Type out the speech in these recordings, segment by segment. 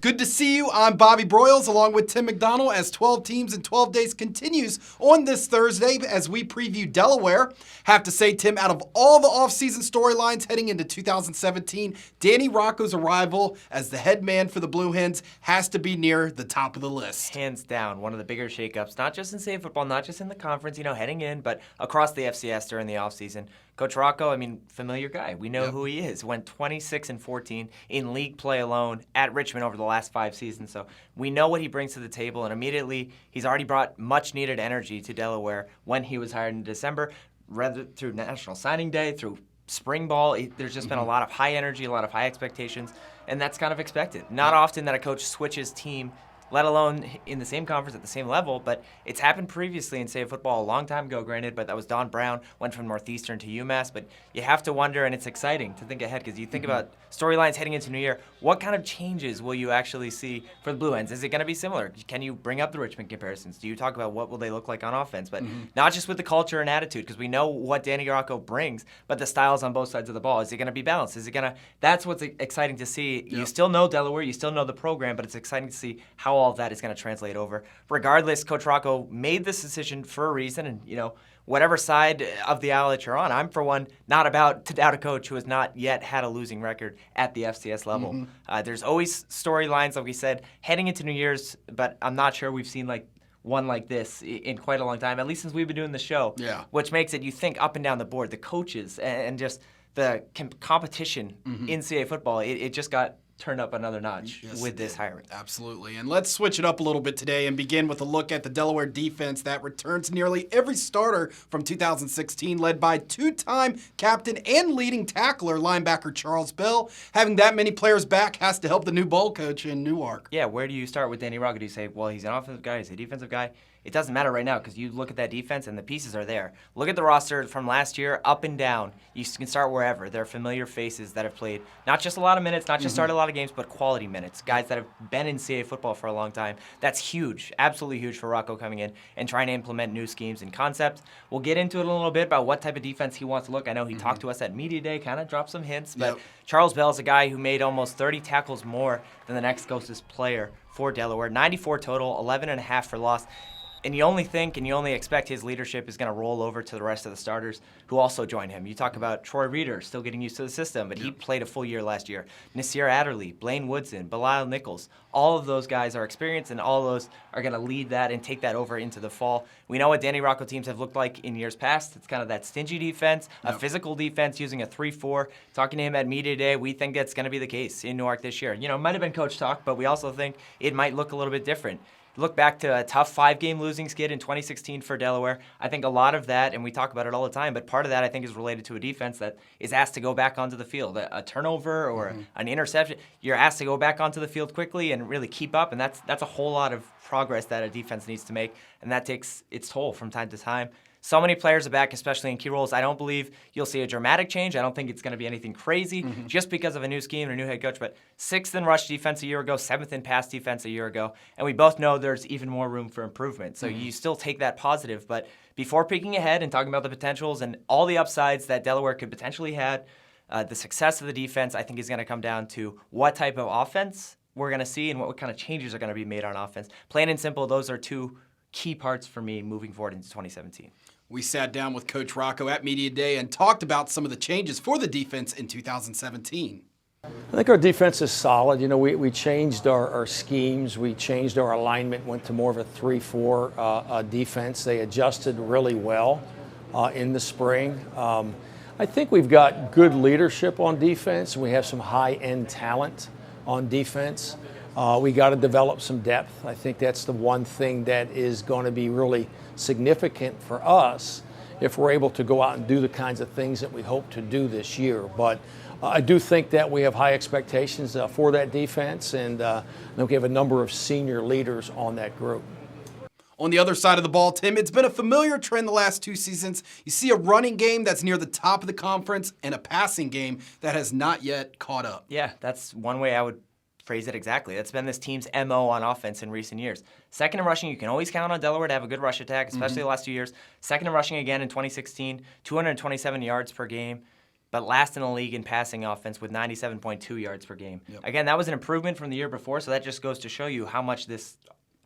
Good to see you. I'm Bobby Broyles along with Tim McDonald as 12 Teams in 12 Days continues on this Thursday as we preview Delaware. Have to say, Tim, out of all the offseason storylines heading into 2017, Danny Rocco's arrival as the head man for the Blue Hens has to be near the top of the list. Hands down, one of the bigger shakeups, not just in CAA football, not just in the conference, heading in, but across the FCS during the offseason. Coach Rocco, familiar guy. We know who he is. Went 26-14 in league play alone at Richmond over the last 5 seasons. So we know what he brings to the table, and immediately he's already brought much-needed energy to Delaware when he was hired in December, rather through National Signing Day, through spring ball. There's just been a lot of high energy, a lot of high expectations, and that's kind of expected. Not often that a coach switches team, let alone in the same conference at the same level, but it's happened previously in CAA football a long time ago, granted, but that was Don Brown, went from Northeastern to UMass, but you have to wonder, and it's exciting to think ahead, because you think about storylines heading into New Year, what kind of changes will you actually see for the Blue Hens? Is it going to be similar? Can you bring up the Richmond comparisons? Do you talk about what will they look like on offense? But not just with the culture and attitude, because we know what Danny Rocco brings, but the styles on both sides of the ball. Is it going to be balanced? That's what's exciting to see. You still know Delaware, you still know the program, but it's exciting to see how all of that is going to translate over. Regardless, Coach Rocco made this decision for a reason, and whatever side of the aisle that you're on, I'm for one not about to doubt a coach who has not yet had a losing record at the FCS level. There's always storylines, like we said, heading into New Year's, but I'm not sure we've seen one like this in quite a long time, at least since we've been doing the show. Yeah. Which makes it, you think up and down the board, the coaches and just the competition in CAA football, it just got turned up another notch with this hiring. Absolutely. And let's switch it up a little bit today and begin with a look at the Delaware defense that returns nearly every starter from 2016, led by two-time captain and leading tackler linebacker Charles Bell. Having that many players back has to help the new ball coach in Newark. Yeah, where do you start with Danny Rocco? Do you say, well, he's an offensive guy, he's a defensive guy? It doesn't matter right now, because you look at that defense and the pieces are there. Look at the roster from last year, up and down. You can start wherever. They're familiar faces that have played not just a lot of minutes, not just started a lot of games, but quality minutes. Guys that have been in CAA football for a long time. That's huge, absolutely huge for Rocco coming in and trying to implement new schemes and concepts. We'll get into it a little bit about what type of defense he wants to look. I know he talked to us at Media Day, kind of dropped some hints, but Charles Bell is a guy who made almost 30 tackles more than the next closest player for Delaware. 94 total, 11.5 for loss. And you only think and you only expect his leadership is going to roll over to the rest of the starters who also join him. You talk about Troy Reeder still getting used to the system, but he played a full year last year. Nasir Adderley, Blaine Woodson, Belial Nichols, all of those guys are experienced, and all of those are going to lead that and take that over into the fall. We know what Danny Rocco teams have looked like in years past. It's kind of that stingy defense, a physical defense using a 3-4. Talking to him at Media Day, we think that's going to be the case in Newark this year. It might have been coach talk, but we also think it might look a little bit different. Look back to a tough 5-game losing skid in 2016 for Delaware. I think a lot of that, and we talk about it all the time, but part of that I think is related to a defense that is asked to go back onto the field. A turnover or an interception, you're asked to go back onto the field quickly and really keep up, and that's a whole lot of progress that a defense needs to make, and that takes its toll from time to time. So many players are back, especially in key roles. I don't believe you'll see a dramatic change. I don't think it's going to be anything crazy just because of a new scheme and a new head coach. But 6th in rush defense a year ago, 7th in pass defense a year ago. And we both know there's even more room for improvement. So you still take that positive. But before peeking ahead and talking about the potentials and all the upsides that Delaware could potentially have, the success of the defense, I think, is going to come down to what type of offense we're going to see and what kind of changes are going to be made on offense. Plain and simple, those are two key parts for me moving forward into 2017. We sat down with Coach Rocco at Media Day and talked about some of the changes for the defense in 2017. I think our defense is solid. We changed our schemes. We changed our alignment, went to more of a 3-4 defense. They adjusted really well in the spring. I think we've got good leadership on defense. We have some high-end talent on defense. We got to develop some depth. I think that's the one thing that is going to be really significant for us if we're able to go out and do the kinds of things that we hope to do this year. But I do think that we have high expectations for that defense, and we have a number of senior leaders on that group. On the other side of the ball, Tim, it's been a familiar trend the last 2 seasons. You see a running game that's near the top of the conference and a passing game that has not yet caught up. Yeah, that's one way I would phrase it exactly. That's been this team's MO on offense in recent years. Second in rushing, you can always count on Delaware to have a good rush attack, especially the last 2 years. Second in rushing again in 2016, 227 yards per game. but last in the league in passing offense with 97.2 yards per game. Yep. Again, that was an improvement from the year before, so that just goes to show you how much this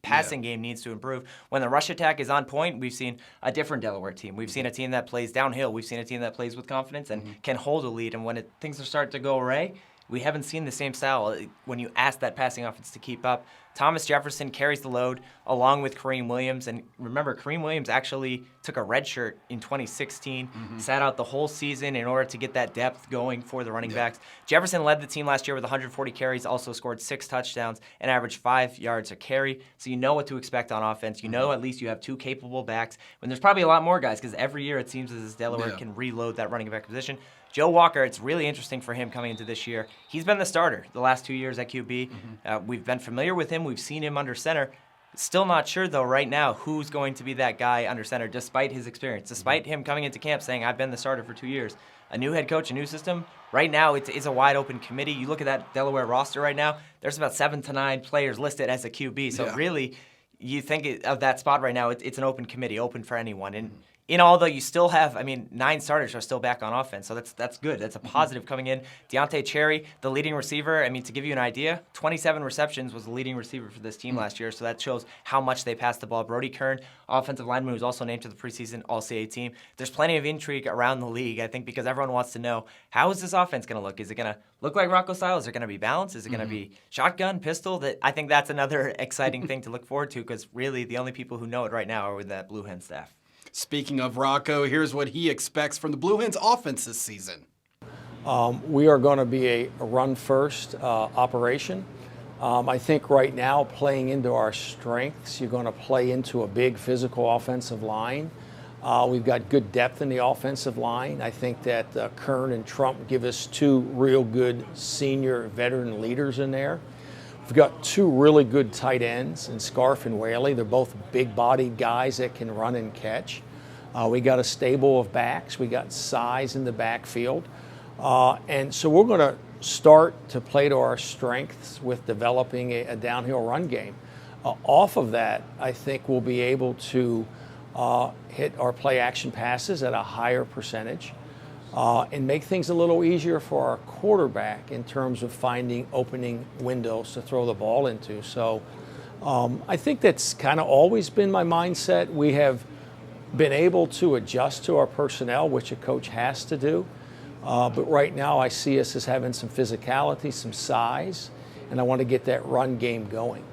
passing game needs to improve. When the rush attack is on point, we've seen a different Delaware team. We've seen a team that plays downhill. We've seen a team that plays with confidence and can hold a lead. And when things are starting to go awry, we haven't seen the same style when you ask that passing offense to keep up. Thomas Jefferson carries the load along with Kareem Williams. And remember, Kareem Williams actually took a red shirt in 2016, sat out the whole season in order to get that depth going for the running backs. Jefferson led the team last year with 140 carries, also scored 6 touchdowns, and averaged 5 yards a carry. So you know what to expect on offense. You know at least you have 2 capable backs. When there's probably a lot more guys, because every year it seems as if Delaware can reload that running back position. Joe Walker, it's really interesting for him coming into this year. He's been the starter the last 2 years at QB. We've been familiar with him. We've seen him under center. Still not sure, though, right now who's going to be that guy under center, despite his experience, despite him coming into camp saying, I've been the starter for 2 years. A new head coach, a new system. Right now, it's a wide-open committee. You look at that Delaware roster right now, there's about 7 to 9 players listed as a QB. So really, you think of that spot right now, it's an open committee, open for anyone. And in all, though, you still have, 9 starters are still back on offense, so that's good. That's a positive coming in. Deontay Cherry, the leading receiver, to give you an idea, 27 receptions was the leading receiver for this team last year, so that shows how much they passed the ball. Brody Kern, offensive lineman, who's also named to the preseason All-CAA team. There's plenty of intrigue around the league, I think, because everyone wants to know, how is this offense going to look? Is it going to look like Rocco style? Is it going to be balanced? Is it going to be shotgun, pistol? I think that's another exciting thing to look forward to, because really the only people who know it right now are with that Blue Hen staff. Speaking of Rocco, here's what he expects from the Blue Hens offense this season. We are going to be a run-first operation. I think right now, playing into our strengths, you're going to play into a big physical offensive line. We've got good depth in the offensive line. I think that Kern and Trump give us 2 real good senior veteran leaders in there. We've got 2 really good tight ends in Scarf and Whaley. They're both big-bodied guys that can run and catch. We got a stable of backs. We got size in the backfield. And so we're going to start to play to our strengths with developing a downhill run game. Off of that, I think we'll be able to hit our play-action passes at a higher percentage. And make things a little easier for our quarterback in terms of finding opening windows to throw the ball into. So I think that's kind of always been my mindset. We have been able to adjust to our personnel, which a coach has to do. But right now I see us as having some physicality, some size, and I want to get that run game going.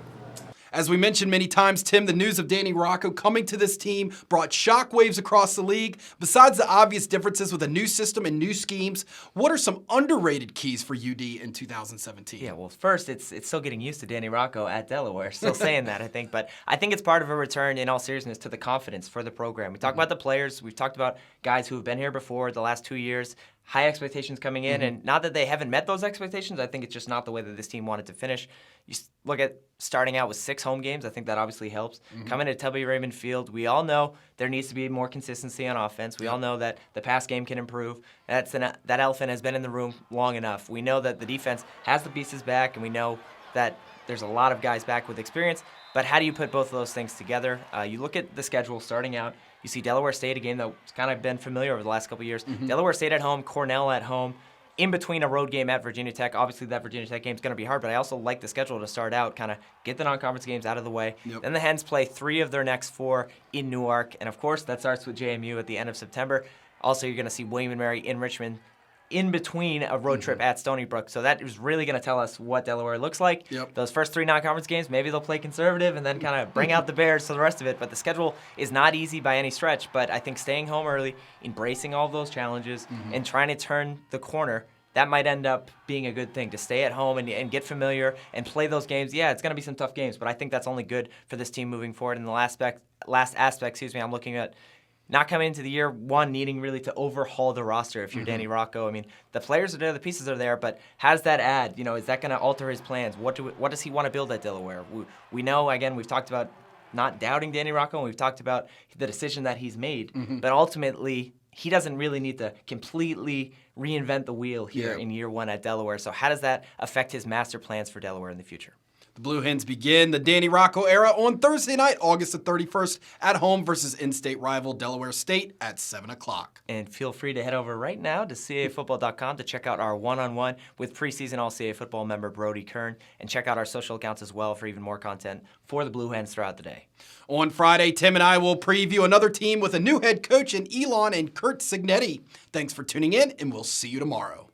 As we mentioned many times, Tim, the news of Danny Rocco coming to this team brought shockwaves across the league. Besides the obvious differences with a new system and new schemes, what are some underrated keys for UD in 2017? Yeah, well, first, it's still getting used to Danny Rocco at Delaware. Still saying that, I think. But I think it's part of a return, in all seriousness, to the confidence for the program. We talk about the players. We've talked about guys who have been here before the last 2 years. High expectations coming in, and not that they haven't met those expectations. I think it's just not the way that this team wanted to finish. You look at starting out with 6 home games. I think that obviously helps. Coming to Tubby Raymond Field, we all know there needs to be more consistency on offense. We all know that the pass game can improve. That elephant has been in the room long enough. We know that the defense has the pieces back, and we know that there's a lot of guys back with experience. But how do you put both of those things together? You look at the schedule starting out. You see Delaware State, a game that's kind of been familiar over the last couple of years. Delaware State at home, Cornell at home, in between a road game at Virginia Tech. Obviously, that Virginia Tech game is going to be hard, but I also like the schedule to start out, kind of get the non-conference games out of the way. Then the Hens play 3 of their next 4 in Newark, and of course, that starts with JMU at the end of September. Also, you're going to see William & Mary in Richmond in between a road trip at Stony Brook. So that is really going to tell us what Delaware looks like. Those first 3 non-conference games, maybe they'll play conservative and then kind of bring out the Bears for the rest of it. But the schedule is not easy by any stretch. But I think staying home early, embracing all of those challenges, and trying to turn the corner, that might end up being a good thing, to stay at home and get familiar and play those games. Yeah, it's going to be some tough games, but I think that's only good for this team moving forward. And the last aspect, I'm looking at not coming into the year one needing really to overhaul the roster if you're Danny Rocco. The players are there, the pieces are there, but how does that add? Is that going to alter his plans? What does he want to build at Delaware? We know, again, we've talked about not doubting Danny Rocco, and we've talked about the decision that he's made, but ultimately he doesn't really need to completely reinvent the wheel here in year one at Delaware. So how does that affect his master plans for Delaware in the future? The Blue Hens begin the Danny Rocco era on Thursday night, August the 31st, at home versus in-state rival Delaware State at 7 o'clock. And feel free to head over right now to CAAfootball.com to check out our one-on-one with preseason All-CAA Football member Brody Kern, and check out our social accounts as well for even more content for the Blue Hens throughout the day. On Friday, Tim and I will preview another team with a new head coach in Elon and Kurt Signetti. Thanks for tuning in, and we'll see you tomorrow.